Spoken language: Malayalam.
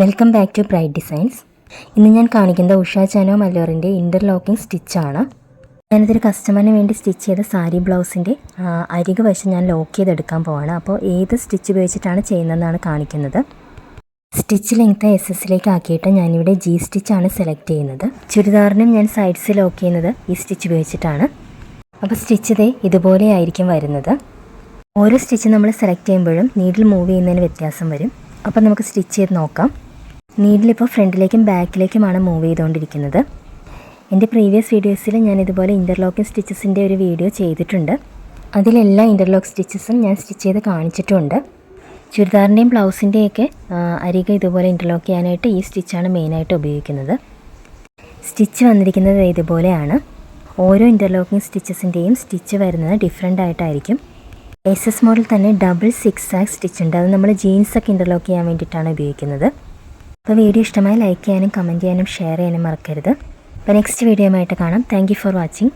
Welcome back to Bright Designs. ഇന്ന് ഞാൻ കാണിക്കുന്നത് ഉഷ ചാനോ മല്ലോറിൻ്റെ ഇൻ്റർലോക്കിംഗ് സ്റ്റിച്ചാണ്. ഞാനിതൊരു കസ്റ്റമറിന് വേണ്ടി സ്റ്റിച്ച് ചെയ്ത സാരി ബ്ലൗസിൻ്റെ അരികു വശം ഞാൻ ലോക്ക് ചെയ്തെടുക്കാൻ പോവാണ്. അപ്പോൾ ഏത് സ്റ്റിച്ച് ഉപയോഗിച്ചിട്ടാണ് ചെയ്യുന്നതെന്നാണ് കാണിക്കുന്നത്. സ്റ്റിച്ച് ലെങ്ത് SS ആക്കിയിട്ട് ഞാനിവിടെ G സ്റ്റിച്ചാണ് സെലക്ട് ചെയ്യുന്നത്. ചുരിദാറിനും ഞാൻ സൈഡ്സ് ലോക്ക് ചെയ്യുന്നത് ഈ സ്റ്റിച്ച് ഉപയോഗിച്ചിട്ടാണ്. അപ്പോൾ സ്റ്റിച്ച് ഇതുപോലെ ആയിരിക്കും വരുന്നത്. ഓരോ സ്റ്റിച്ച് നമ്മൾ സെലക്ട് ചെയ്യുമ്പോഴും നീഡിൽ മൂവ് ചെയ്യുന്നതിന് വ്യത്യാസം വരും. അപ്പോൾ നമുക്ക് സ്റ്റിച്ച് ചെയ്ത് നോക്കാം. നീഡിലിപ്പോൾ ഫ്രണ്ടിലേക്കും ബാക്കിലേക്കുമാണ് മൂവ് ചെയ്തുകൊണ്ടിരിക്കുന്നത്. എൻ്റെ പ്രീവിയസ് വീഡിയോസിൽ ഞാൻ ഇതുപോലെ ഇൻ്റർലോക്കിംഗ് സ്റ്റിച്ചസിൻ്റെ ഒരു വീഡിയോ ചെയ്തിട്ടുണ്ട്. അതിലെല്ലാ ഇൻ്റർലോക്ക് സ്റ്റിച്ചസും ഞാൻ സ്റ്റിച്ച് ചെയ്ത് കാണിച്ചിട്ടുമുണ്ട്. ചുരിദാറിൻ്റെയും ബ്ലൗസിൻ്റെയൊക്കെ അരികെ ഇതുപോലെ ഇൻ്റർലോക്ക് ചെയ്യാനായിട്ട് ഈ സ്റ്റിച്ചാണ് മെയിനായിട്ട് ഉപയോഗിക്കുന്നത്. സ്റ്റിച്ച് വന്നിരിക്കുന്നത് ഇതുപോലെയാണ്. ഓരോ ഇൻ്റർലോക്കിംഗ് സ്റ്റിച്ചസിൻ്റെയും സ്റ്റിച്ച് വരുന്നത് ഡിഫറെൻ്റ് ആയിട്ടായിരിക്കും. SS മോഡൽ തന്നെ ഡബിൾ 6 സ്റ്റിച്ച് ഉണ്ട്. അത് നമ്മൾ ജീൻസൊക്കെ ഇൻ്റർലോക്ക് ചെയ്യാൻ വേണ്ടിയിട്ടാണ് ഉപയോഗിക്കുന്നത്. അപ്പോൾ വീഡിയോ ഇഷ്ടമായി ലൈക്ക് ചെയ്യാനും കമൻറ്റ് ചെയ്യാനും ഷെയർ ചെയ്യാനും മറക്കരുത്. അപ്പോൾ നെക്സ്റ്റ് വീഡിയോ ആയിട്ട് കാണാം. Thank you for watching.